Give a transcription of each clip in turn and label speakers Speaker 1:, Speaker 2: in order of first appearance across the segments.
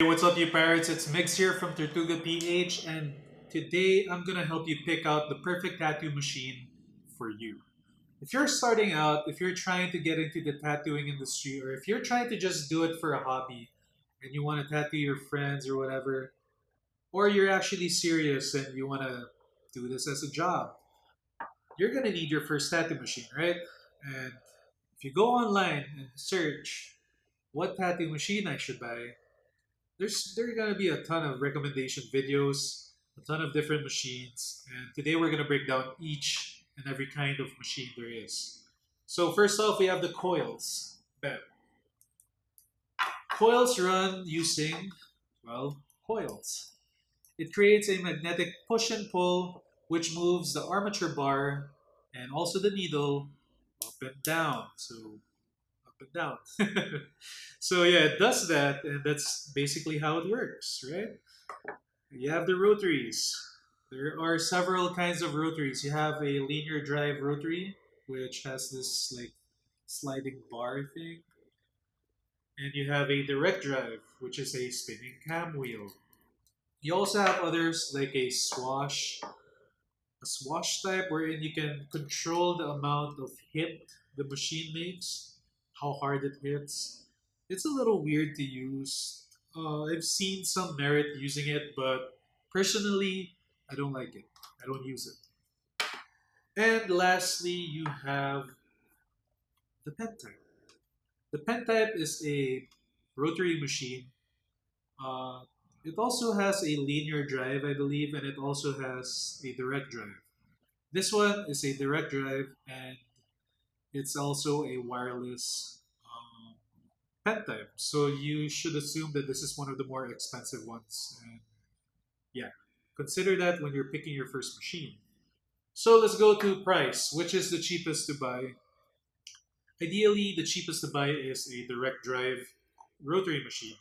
Speaker 1: Hey, what's up, you pirates? It's Mix here from Tortuga PH, and today I'm gonna help you pick out the perfect tattoo machine for you. If you're starting out, if you're trying to get into the tattooing industry, or if you're trying to just do it for a hobby and you want to tattoo your friends or whatever, or you're actually serious and you want to do this as a job, you're gonna need your first tattoo machine, right? And if you go online and search what tattoo machine I should buy, there are gonna be a ton of recommendation videos, a ton of different machines, and today we're gonna break down each and every kind of machine there is. So first off, we have the coils. Bam. Coils run using, well, coils. It creates a magnetic push and pull which moves the armature bar and also the needle up and down. So up and down. So yeah, it does that, and that's basically how it works, right? You have the rotaries. There are several kinds of rotaries. You have a linear drive rotary, which has this like sliding bar thing, and you have a direct drive, which is a spinning cam wheel. You also have others like a swash type, wherein you can control the amount of hit the machine makes, how hard it hits. It's a little weird to use. I've seen some merit using it, but personally, I don't like it. I don't use it. And lastly, you have the pen type. The pen type is a rotary machine. Uh, it also has a linear drive, I believe, and it also has a direct drive. This one is a direct drive, and it's also a wireless pen type. So you should assume that this is one of the more expensive ones. And yeah, consider that when you're picking your first machine. So let's go to price. Which is the cheapest to buy? Ideally, the cheapest to buy is a direct drive rotary machine.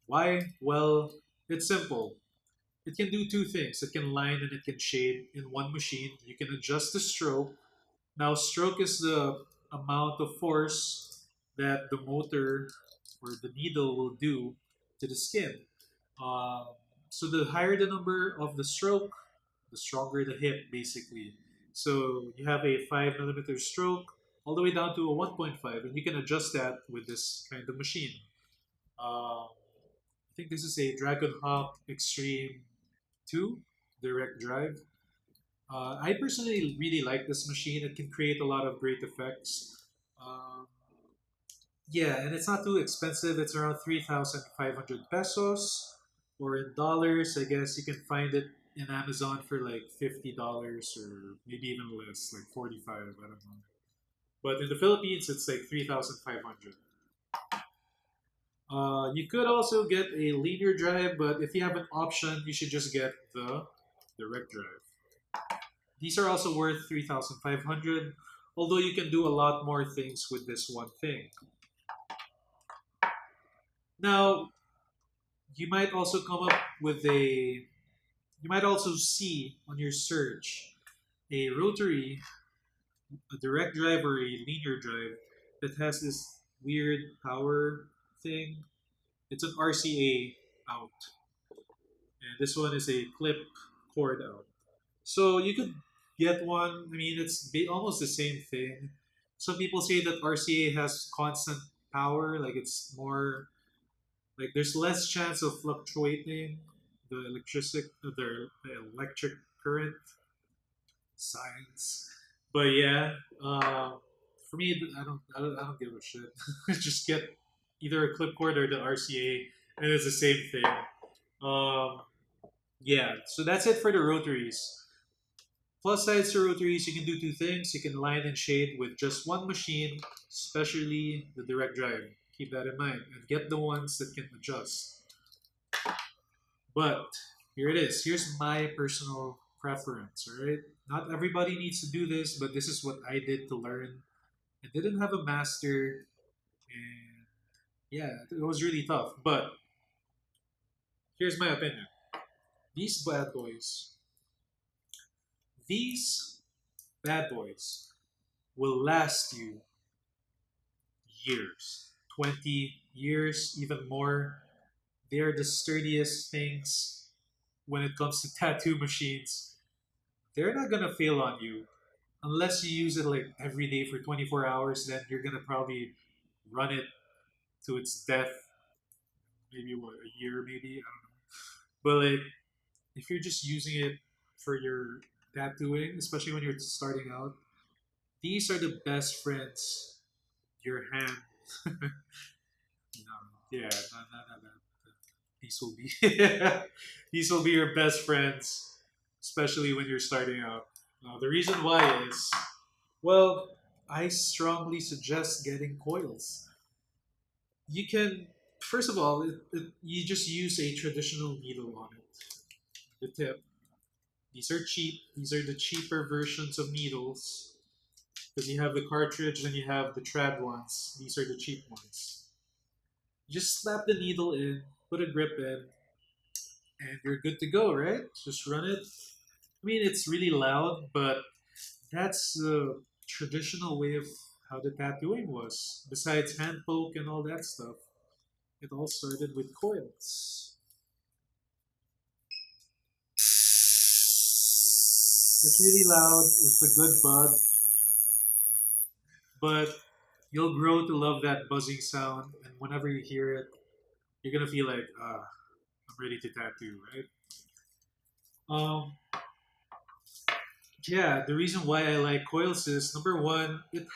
Speaker 1: Why? Well, it's simple. It can do two things. It can line and it can shade in one machine. You can adjust the stroke. Now, stroke is the amount of force that the motor or the needle will do to the skin. Um, so the higher the number of the stroke, the stronger the hit, basically. So you have a 5 millimeter stroke all the way down to a 1.5, and you can adjust that with this kind of machine. I think this is a Dragon Hawk Extreme 2 direct drive. I personally really like this machine. It can create a lot of great effects. Um, yeah, and it's not too expensive. It's around 3,500 pesos, or in dollars, I guess you can find it in Amazon for like $50 or maybe even less, like 45. I don't know. But in the Philippines, it's like 3,500. You could also get a linear drive, but if you have an option, you should just get the direct drive. These are also worth 3,500, although you can do a lot more things with this one thing. Now, you might also come up with you might also see on your search a rotary, a direct drive, or a linear drive that has this weird power thing. It's an RCA out, and this one is a clip cord out. So you could get one. I mean, it's almost the same thing. Some people say that RCA has constant power, like it's more like there's less chance of fluctuating the electric current science. But yeah, for me, I don't give a shit. Just get either a clip cord or the RCA, and it's the same thing. Um, yeah, so that's it for the rotaries. Plus sides to rotaries, you can do two things. You can line and shade with just one machine, especially the direct drive. Keep that in mind and get the ones that can adjust. But here it is. Here's my personal preference, all right? Not everybody needs to do this, but this is what I did to learn. I didn't have a master, and yeah, it was really tough. But here's my opinion. These bad boys, these bad boys will last you years, 20 years, even more. they are the sturdiest things when it comes to tattoo machines. They're not gonna fail on you unless you use it like every day for 24 hours. Then you're gonna probably run it to its death, maybe what, a year, maybe, I don't know. But like, if you're just using it for your tattooing, especially when you're starting out, these are the best friends your hand. No, yeah, no. These will be these will be your best friends, especially when you're starting out. The reason why is, well, I strongly suggest getting coils. You can, first of all, you just use a traditional needle on it, the tip. These are cheap. These are the cheaper versions of needles because you have the cartridge and you have the trad ones. These are the cheap ones. You just slap the needle in, put a grip in, and you're good to go, right? Just run it. I mean, it's really loud, but that's the traditional way of how the tattooing was. Besides hand poke and all that stuff, it all started with coils. It's really loud. It's a good buzz, but you'll grow to love that buzzing sound. And whenever you hear it, you're gonna feel like, I'm ready to tattoo, right? Um, yeah, the reason why I like coils is number one, it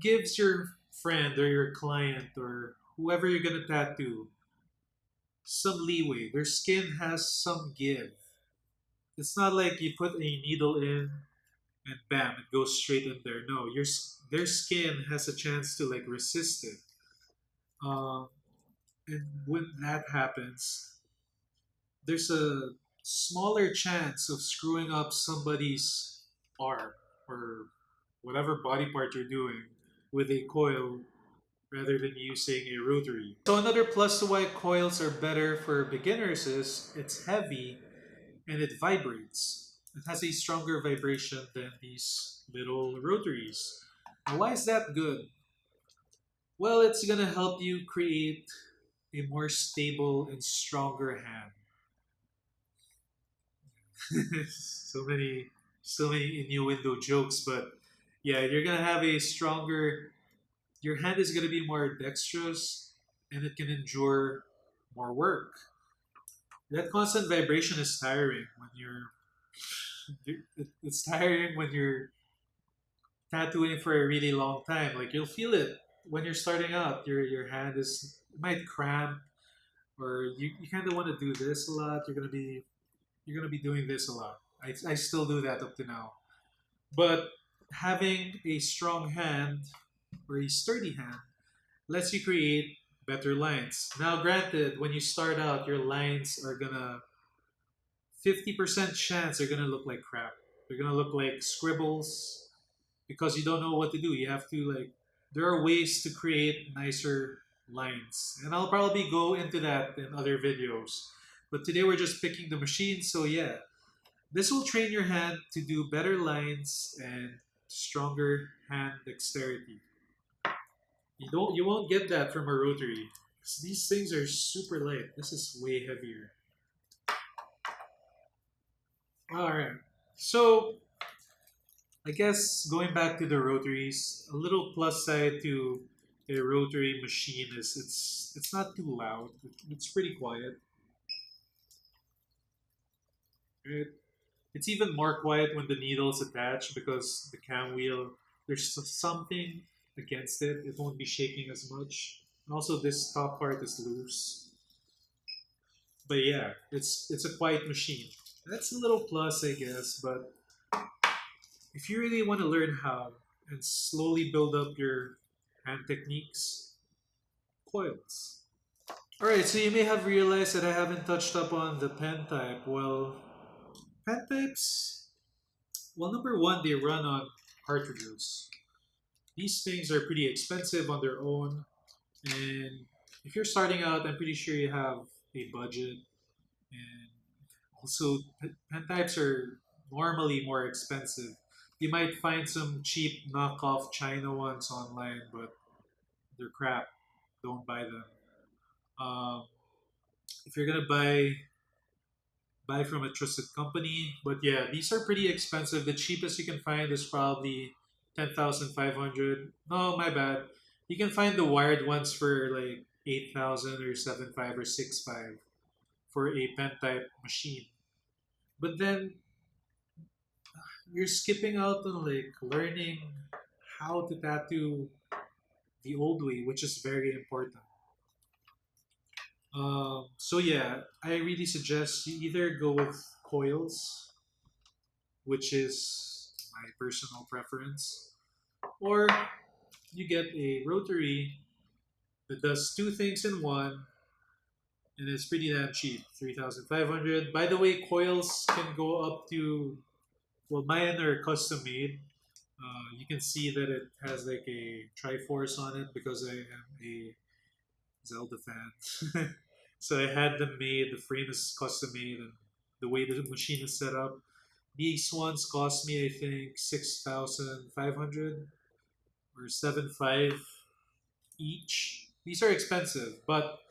Speaker 1: gives your friend or your client or whoever you're gonna tattoo some leeway. Their skin has some give. It's not like you put a needle in and bam, it goes straight in there. No, their skin has a chance to like resist it. Um, and when that happens, there's a smaller chance of screwing up somebody's arm or whatever body part you're doing with a coil rather than using a rotary. So another plus to why coils are better for beginners is it's heavy and it vibrates. It has a stronger vibration than these little rotaries. Now, why is that good? Well, it's gonna help you create a more stable and stronger hand. so so many innuendo jokes, but yeah, you're gonna have a stronger. Your hand is gonna be more dexterous, and it can endure more work. That constant vibration is tiring when it's tiring when you're tattooing for a really long time. Like you'll feel it when you're starting out. Your hand is it might cramp, or you kind of want to do this a lot. You're gonna be doing this a lot. I still do that up to now. But having a strong hand or a sturdy hand lets you create better lines. Now, granted, when you start out, your lines are gonna 50% chance they're gonna look like crap. They're gonna look like scribbles because you don't know what to do. You have to like there are ways to create nicer lines. And I'll probably go into that in other videos. But today we're just picking the machine, so yeah. This will train your hand to do better lines and stronger hand dexterity. You won't get that from a rotary. 'Cause these things are super light. This is way heavier. Alright. So I guess going back to the rotaries, a little plus side to a rotary machine is it's not too loud. It's pretty quiet. Right? It's even more quiet when the needle's attached because the cam wheel there's something against it. It won't be shaking as much. And also this top part is loose. But yeah, it's a quiet machine. That's a little plus, I guess. But if you really want to learn how and slowly build up your hand techniques, coils. Alright, so you may have realized that I haven't touched up on the pen type. Well, pen types, well, number one, they run on cartridges. These things are pretty expensive on their own, and if you're starting out, I'm pretty sure you have a budget. And also, pen types are normally more expensive. You might find some cheap knockoff China ones online, but they're crap. Don't buy them. if you're gonna buy from a trusted company. But yeah, these are pretty expensive. The cheapest you can find is probably 10,500. No, my bad. You can find the wired ones for like 8,000 or 7,500 or 6,500 for a pen type machine. But then you're skipping out on like learning how to tattoo the old way, which is very important. So yeah, I really suggest you either go with coils, which is my personal preference, or you get a rotary that does two things in one, and it's pretty damn cheap, 3,500. By the way, coils can go up to, well, mine are custom made. You can see that it has like a Triforce on it because I am a Zelda fan. So I had them made. The frame is custom made, and the way the machine is set up. These ones cost me, I think, 6,500 or 7,500 each. These are expensive, but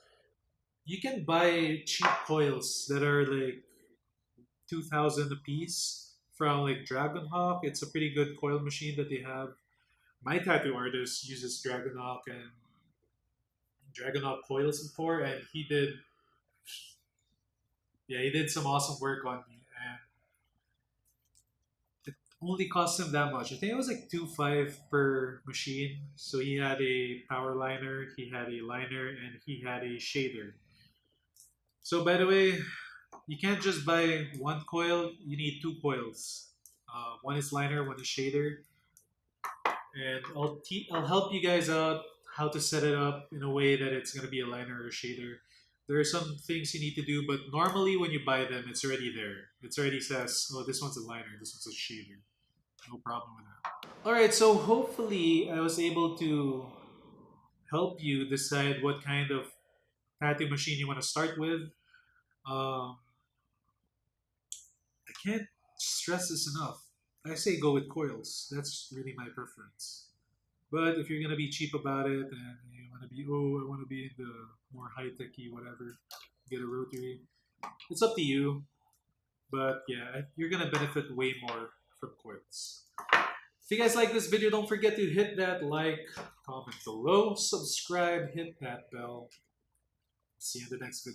Speaker 1: you can buy cheap coils that are like 2,000 a piece from like Dragonhawk. It's a pretty good coil machine that they have. My tattoo artist uses Dragonhawk coils before, and he did some awesome work on me, and it only cost him that much. I think it was like 2,500 per machine. So he had a power liner, he had a liner, and he had a shader. So by the way, you can't just buy one coil. You need two coils. One is liner, one is shader, and I'll help you guys out how to set it up in a way that it's going to be a liner or a shader. There are some things you need to do, but normally when you buy them, it's already there. It's already says, "Oh, this one's a liner, this one's a shader." No problem with that. All right, so hopefully I was able to help you decide what kind of tattoo machine you want to start with. Um, I can't stress this enough. I say go with coils. That's really my preference. But if you're gonna be cheap about it and you want to be, oh, I want to be in the more high techy whatever, get a rotary. It's up to you. But yeah, you're gonna benefit way more from coils. If you guys like this video, don't forget to hit that like, comment below, subscribe, hit that bell. See you in the next video.